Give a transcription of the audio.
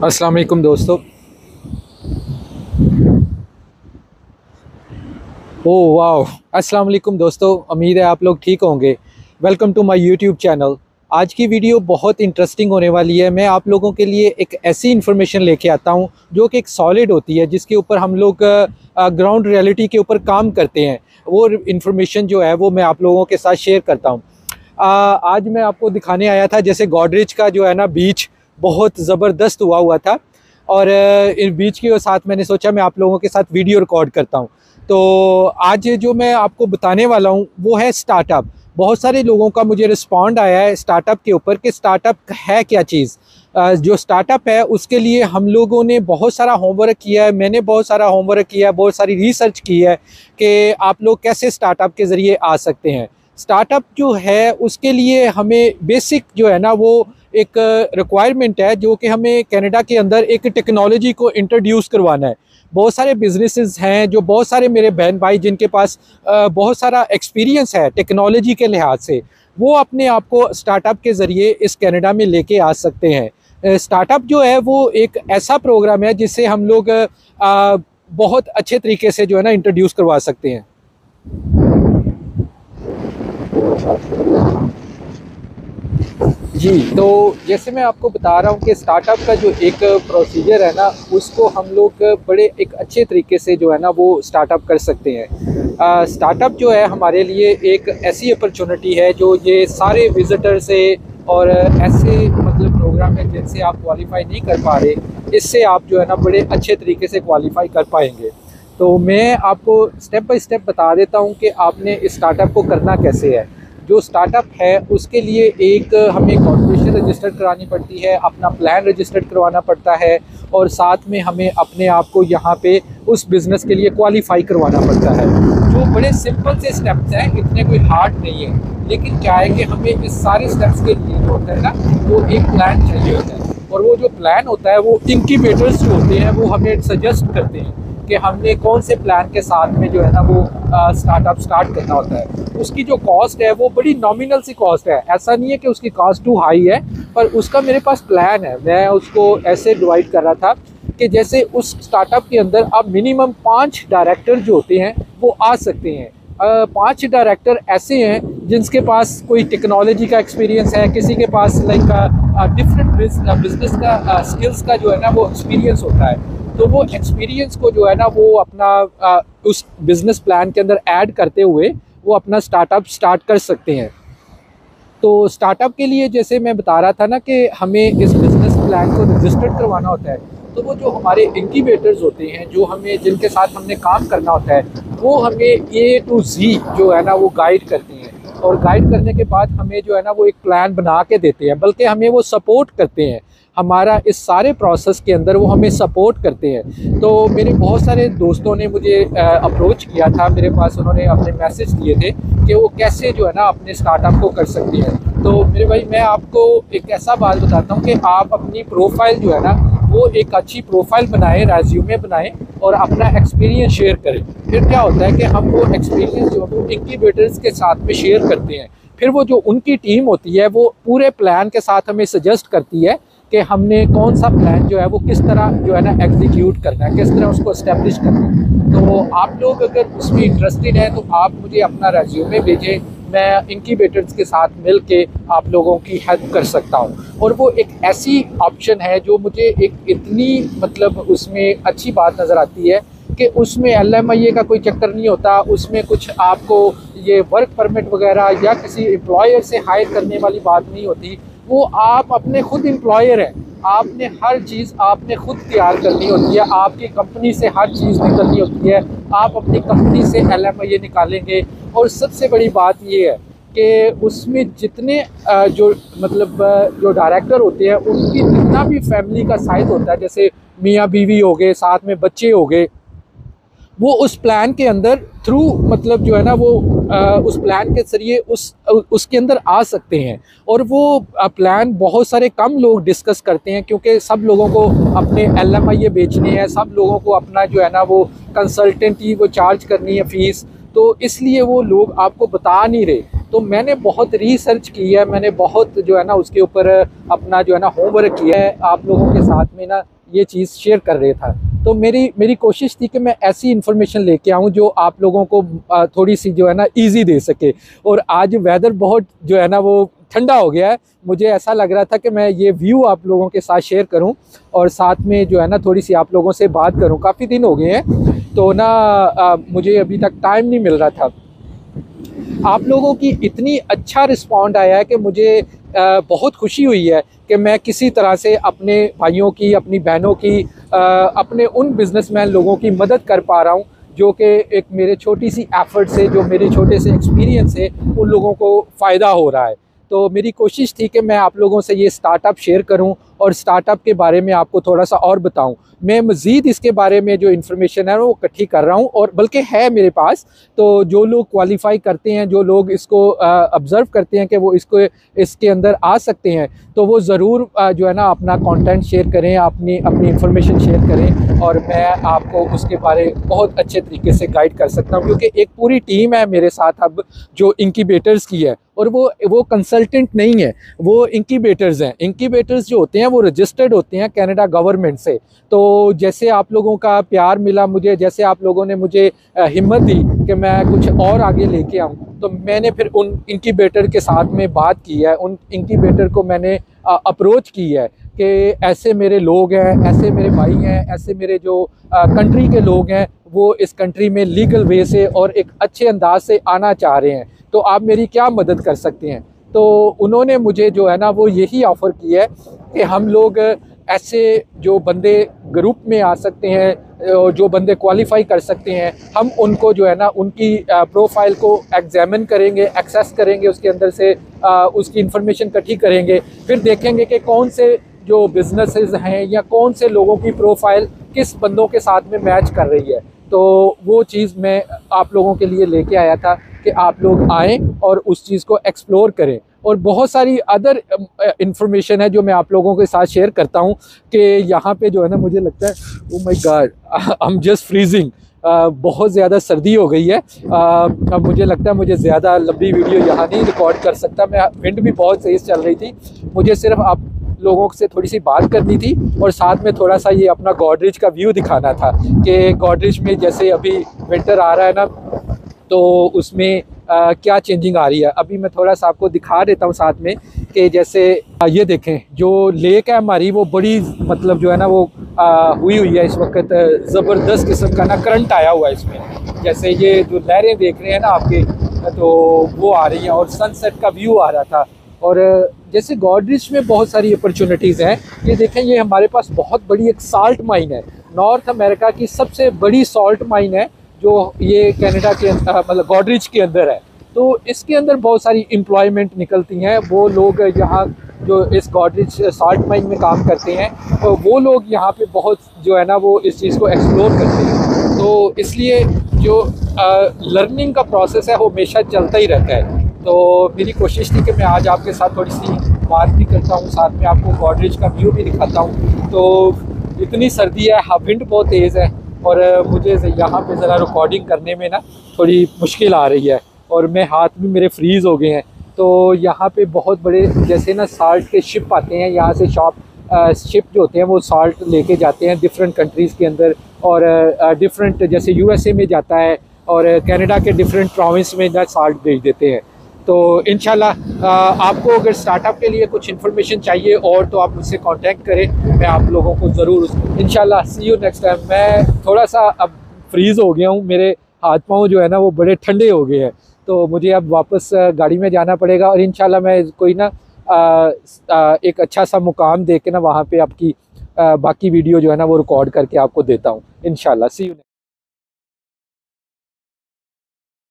अस्सलाम वालेकुम दोस्तों। ओह वाह, अस्सलाम वालेकुम दोस्तों। उम्मीद है आप लोग ठीक होंगे। Welcome to my YouTube channel. आज की वीडियो बहुत इंटरेस्टिंग होने वाली है। मैं आप लोगों के लिए एक ऐसी इन्फॉर्मेशन लेके आता हूं जो कि एक सॉलिड होती है, जिसके ऊपर हम लोग ग्राउंड रियलिटी के ऊपर काम करते हैं। वो इन्फॉर्मेशन जो है वो मैं आप लोगों के साथ शेयर करता हूँ। आज मैं आपको दिखाने आया था, जैसे गोदरेज का जो है ना बीच बहुत ज़बरदस्त हुआ था, और इस बीच के साथ मैंने सोचा मैं आप लोगों के साथ वीडियो रिकॉर्ड करता हूँ। तो आज जो मैं आपको बताने वाला हूँ वो है स्टार्टअप। बहुत सारे लोगों का मुझे रिस्पॉन्ड आया है स्टार्टअप के ऊपर कि स्टार्टअप है क्या चीज़। जो स्टार्टअप है उसके लिए हम लोगों ने बहुत सारा होमवर्क किया है, मैंने बहुत सारा होमवर्क किया है, बहुत सारी रिसर्च की है कि आप लोग कैसे स्टार्टअप के ज़रिए आ सकते हैं। स्टार्टअप जो है उसके लिए हमें बेसिक जो है ना वो एक रिक्वायरमेंट है, जो कि हमें कनाडा के अंदर एक टेक्नोलॉजी को इंट्रोड्यूस करवाना है। बहुत सारे बिजनेसेस हैं, जो बहुत सारे मेरे बहन भाई जिनके पास बहुत सारा एक्सपीरियंस है टेक्नोलॉजी के लिहाज से, वो अपने आप को स्टार्टअप के ज़रिए इस कनाडा में लेके आ सकते हैं। स्टार्टअप जो है वो एक ऐसा प्रोग्राम है जिससे हम लोग बहुत अच्छे तरीके से जो है ना इंट्रोड्यूस करवा सकते हैं। जी, तो जैसे मैं आपको बता रहा हूँ कि स्टार्टअप का जो एक प्रोसीजर है ना, उसको हम लोग बड़े एक अच्छे तरीके से जो है ना वो स्टार्टअप कर सकते हैं। स्टार्टअप जो है हमारे लिए एक ऐसी अपॉर्चुनिटी है जो ये सारे विजिटर से और ऐसे मतलब प्रोग्राम है जिनसे आप क्वालिफाई नहीं कर पा रहे, इससे आप जो है ना बड़े अच्छे तरीके से क्वालिफाई कर पाएंगे। तो मैं आपको स्टेप बाय स्टेप बता देता हूँ कि आपने इस स्टार्टअप को करना कैसे है। जो स्टार्टअप है उसके लिए एक हमें कॉर्पोरेशन रजिस्टर्ड करानी पड़ती है, अपना प्लान रजिस्टर्ड करवाना पड़ता है, और साथ में हमें अपने आप को यहाँ पे उस बिज़नेस के लिए क्वालिफाई करवाना पड़ता है। जो बड़े सिंपल से स्टेप्स हैं, इतने कोई हार्ड नहीं है, लेकिन क्या है कि हमें इस सारे स्टेप्स के लिए जो होता है ना वो एक प्लान चाहिए होता है। और वो जो प्लान होता है वो इंक्यूबेटर्स जो होते हैं वो हमें सजेस्ट करते हैं कि हमने कौन से प्लान के साथ में जो है ना वो स्टार्टअप स्टार्ट करना होता है। उसकी जो कॉस्ट है वो बड़ी नॉमिनल सी कॉस्ट है, ऐसा नहीं है कि उसकी कॉस्ट टू हाई है, पर उसका मेरे पास प्लान है। मैं उसको ऐसे डिवाइड कर रहा था कि जैसे उस स्टार्टअप के अंदर अब मिनिमम 5 डायरेक्टर जो होते हैं वो आ सकते हैं। 5 डायरेक्टर ऐसे हैं जिनके पास कोई टेक्नोलॉजी का एक्सपीरियंस है, किसी के पास लाइक डिफरेंट बिजनेस का स्किल्स का जो है ना वो एक्सपीरियंस होता है। तो वो एक्सपीरियंस को जो है ना वो अपना उस बिज़नेस प्लान के अंदर ऐड करते हुए वो अपना स्टार्टअप स्टार्ट कर सकते हैं। तो स्टार्टअप के लिए जैसे मैं बता रहा था ना कि हमें इस बिज़नेस प्लान को रजिस्टर्ड करवाना होता है, तो वो जो हमारे इंक्यूबेटर्स होते हैं जो हमें जिनके साथ हमने काम करना होता है, वो हमें A to Z जो है ना वो गाइड करते हैं, और गाइड करने के बाद हमें जो है ना वो एक प्लान बना के देते हैं, बल्कि हमें वो सपोर्ट करते हैं। हमारा इस सारे प्रोसेस के अंदर वो हमें सपोर्ट करते हैं। तो मेरे बहुत सारे दोस्तों ने मुझे अप्रोच किया था मेरे पास, उन्होंने अपने मैसेज दिए थे कि वो कैसे जो है ना अपने स्टार्टअप को कर सकते हैं। तो मेरे भाई मैं आपको एक ऐसा बात बताता हूँ कि आप अपनी प्रोफाइल जो है ना वो एक अच्छी प्रोफाइल बनाएं, रेज्यूमे बनाएं, और अपना एक्सपीरियंस शेयर करें। फिर क्या होता है कि हम वो एक्सपीरियंस जो है वो इंक्यूबेटर्स के साथ में शेयर करते हैं। फिर वो जो उनकी टीम होती है वो पूरे प्लान के साथ हमें सजेस्ट करती है कि हमने कौन सा प्लान जो है वो किस तरह जो है ना एग्जीक्यूट करना है, किस तरह उसको एस्टेब्लिश करना है। तो आप लोग अगर उसमें इंटरेस्टेड हैं तो आप मुझे अपना रेज्यूमे भेजें, मैं इंक्यूबेटर्स के साथ मिल के आप लोगों की हेल्प कर सकता हूँ। और वो एक ऐसी ऑप्शन है जो मुझे एक इतनी मतलब उसमें अच्छी बात नज़र आती है कि उसमें LMIA का कोई चक्कर नहीं होता, उसमें कुछ आपको ये वर्क परमिट वगैरह या किसी एम्प्लॉयर से हायर करने वाली बात नहीं होती। वो आप अपने खुद एम्प्लॉयर हैं, आपने हर चीज़ आपने खुद तैयार करनी होती है, आपकी कंपनी से हर चीज़ निकलनी होती है, आप अपनी कंपनी से LMIA निकालेंगे। और सबसे बड़ी बात ये है कि उसमें जितने जो मतलब जो डायरेक्टर होते हैं उनकी जितना भी फैमिली का साइज़ होता है, जैसे मियाँ बीवी हो गए, साथ में बच्चे हो गए, वो उस प्लान के अंदर थ्रू मतलब जो है ना वो उस प्लान के ज़रिए उसके अंदर आ सकते हैं। और वो प्लान बहुत सारे कम लोग डिस्कस करते हैं, क्योंकि सब लोगों को अपने LMIA बेचने हैं, सब लोगों को अपना जो है ना वो कंसल्टेंट ही वो चार्ज करनी है फ़ीस, तो इसलिए वो लोग आपको बता नहीं रहे तो मैंने बहुत रिसर्च की है, मैंने बहुत जो है ना उसके ऊपर अपना जो है ना होमवर्क किया है, आप लोगों के साथ में ना ये चीज़ शेयर कर रहा था। तो मेरी कोशिश थी कि मैं ऐसी इन्फॉर्मेशन लेके आऊँ जो आप लोगों को थोड़ी सी जो है ना इजी दे सके। और आज वेदर बहुत जो है ना वो ठंडा हो गया है, मुझे ऐसा लग रहा था कि मैं ये व्यू आप लोगों के साथ शेयर करूं और साथ में जो है ना थोड़ी सी आप लोगों से बात करूं। काफ़ी दिन हो गए हैं तो ना मुझे अभी तक टाइम नहीं मिल रहा था। आप लोगों की इतनी अच्छा रिस्पॉन्ड आया है कि मुझे बहुत खुशी हुई है कि मैं किसी तरह से अपने भाइयों की, अपनी बहनों की, अपने उन बिजनेसमैन लोगों की मदद कर पा रहा हूँ जो कि एक मेरे छोटी सी एफर्ट से, जो मेरे छोटे से एक्सपीरियंस से उन लोगों को फ़ायदा हो रहा है। तो मेरी कोशिश थी कि मैं आप लोगों से ये स्टार्टअप शेयर करूं और स्टार्टअप के बारे में आपको थोड़ा सा और बताऊं। मैं मज़ीद इसके बारे में जो इन्फॉर्मेशन है वो इकट्ठी कर रहा हूं, और बल्कि है मेरे पास। तो जो लोग क्वालिफाई करते हैं, जो लोग इसको ऑब्ज़र्व करते हैं कि वो इसके अंदर आ सकते हैं, तो वो ज़रूर जो है ना अपना कंटेंट शेयर करें, अपनी इन्फॉर्मेशन शेयर करें, और मैं आपको उसके बारे बहुत अच्छे तरीके से गाइड कर सकता हूँ। क्योंकि एक पूरी टीम है मेरे साथ अब जो इंक्यूबेटर्स की है, और वो कंसल्टेंट नहीं है, वो इंक्यूबेटर्स हैं। इंक्यूबेटर्स जो होते हैं वो रजिस्टर्ड होते हैं कनाडा गवर्नमेंट से। तो जैसे आप लोगों का प्यार मिला मुझे, जैसे आप लोगों ने मुझे हिम्मत दी कि मैं कुछ और आगे लेके आऊँ, तो मैंने फिर उन इंक्यूबेटर के साथ में बात की है, उन इंक्यूबेटर को मैंने अप्रोच की है कि ऐसे मेरे लोग हैं, ऐसे मेरे भाई हैं, ऐसे मेरे जो कंट्री के लोग हैं, वो इस कंट्री में लीगल वे से और एक अच्छे अंदाज से आना चाह रहे हैं, तो आप मेरी क्या मदद कर सकते हैं। तो उन्होंने मुझे जो है ना वो यही ऑफ़र किया है कि हम लोग ऐसे जो बंदे ग्रुप में आ सकते हैं, जो बंदे क्वालिफाई कर सकते हैं, हम उनको जो है ना उनकी प्रोफाइल को एग्जामिन करेंगे, एक्सेस करेंगे, उसके अंदर से उसकी इन्फॉर्मेशन इकट्ठी करेंगे, फिर देखेंगे कि कौन से जो बिजनेसेस हैं या कौन से लोगों की प्रोफाइल किस बंदों के साथ में मैच कर रही है। तो वो चीज़ मैं आप लोगों के लिए लेके आया था कि आप लोग आएँ और उस चीज़ को एक्सप्लोर करें। और बहुत सारी अदर इंफॉर्मेशन है जो मैं आप लोगों के साथ शेयर करता हूँ कि यहाँ पे जो है ना मुझे लगता है oh my God I am just freezing, बहुत ज़्यादा सर्दी हो गई है। अब मुझे लगता है मुझे ज़्यादा लंबी वीडियो यहाँ नहीं रिकॉर्ड कर सकता मैं, विंड भी बहुत तेज़ चल रही थी। मुझे सिर्फ आप लोगों से थोड़ी सी बात करनी थी और साथ में थोड़ा सा ये अपना गॉडरेज का व्यू दिखाना था कि गॉडरेज में जैसे अभी विंटर आ रहा है ना, तो उसमें क्या चेंजिंग आ रही है। अभी मैं थोड़ा सा आपको दिखा देता हूँ साथ में कि जैसे ये देखें जो लेक है हमारी वो बड़ी मतलब जो है ना वो हुई है इस वक्त, ज़बरदस्त किस्म का ना करंट आया हुआ है इसमें। जैसे ये जो लहरें देख रहे हैं ना आपके, तो वो आ रही हैं और सनसेट का व्यू आ रहा था। और जैसे गॉडरेज में बहुत सारी अपॉर्चुनिटीज़ हैं। ये देखें ये हमारे पास बहुत बड़ी एक साल्ट माइन है, नॉर्थ अमेरिका की सबसे बड़ी सॉल्ट माइन है जो ये कनाडा के मतलब गॉडरेज के अंदर है। तो इसके अंदर बहुत सारी एम्प्लॉयमेंट निकलती हैं। वो लोग यहाँ जो इस गॉडरेज सॉल्ट माइन में काम करते हैं, तो वो लोग यहाँ पे बहुत जो है ना वो इस चीज़ को एक्सप्लोर करते हैं। तो इसलिए जो लर्निंग का प्रोसेस है वो हमेशा चलता ही रहता है। तो मेरी कोशिश थी कि मैं आज आपके साथ थोड़ी सी बात भी करता हूँ, साथ में आपको गॉडरेज का व्यू भी दिखाता हूँ। तो इतनी सर्दी है, विंड बहुत तेज़ है और मुझे यहाँ पे ज़रा रिकॉर्डिंग करने में ना थोड़ी मुश्किल आ रही है और मैं हाथ भी मेरे फ्रीज़ हो गए हैं। तो यहाँ पे बहुत बड़े जैसे ना साल्ट के शिप आते हैं, यहाँ से शिप जो होते हैं वो साल्ट लेके जाते हैं डिफरेंट कंट्रीज़ के अंदर, और डिफरेंट जैसे यूएसए में जाता है और कनाडा के डिफरेंट प्रोविंस में ना साल्ट भेज देते हैं। तो इंशाल्लाह आपको अगर स्टार्टअप के लिए कुछ इन्फॉर्मेशन चाहिए और तो आप मुझसे कांटेक्ट करें, मैं आप लोगों को ज़रूर इंशाल्लाह सी यू नेक्स्ट टाइम। मैं थोड़ा सा अब फ्रीज़ हो गया हूँ, मेरे हाथ पाँव जो है ना वो बड़े ठंडे हो गए हैं, तो मुझे अब वापस गाड़ी में जाना पड़ेगा और इंशाल्लाह मैं कोई ना एक अच्छा सा मुकाम दे के ना वहाँ पे आपकी बाकी वीडियो जो है ना वो रिकॉर्ड करके आपको देता हूँ इंशाल्लाह। सी यू।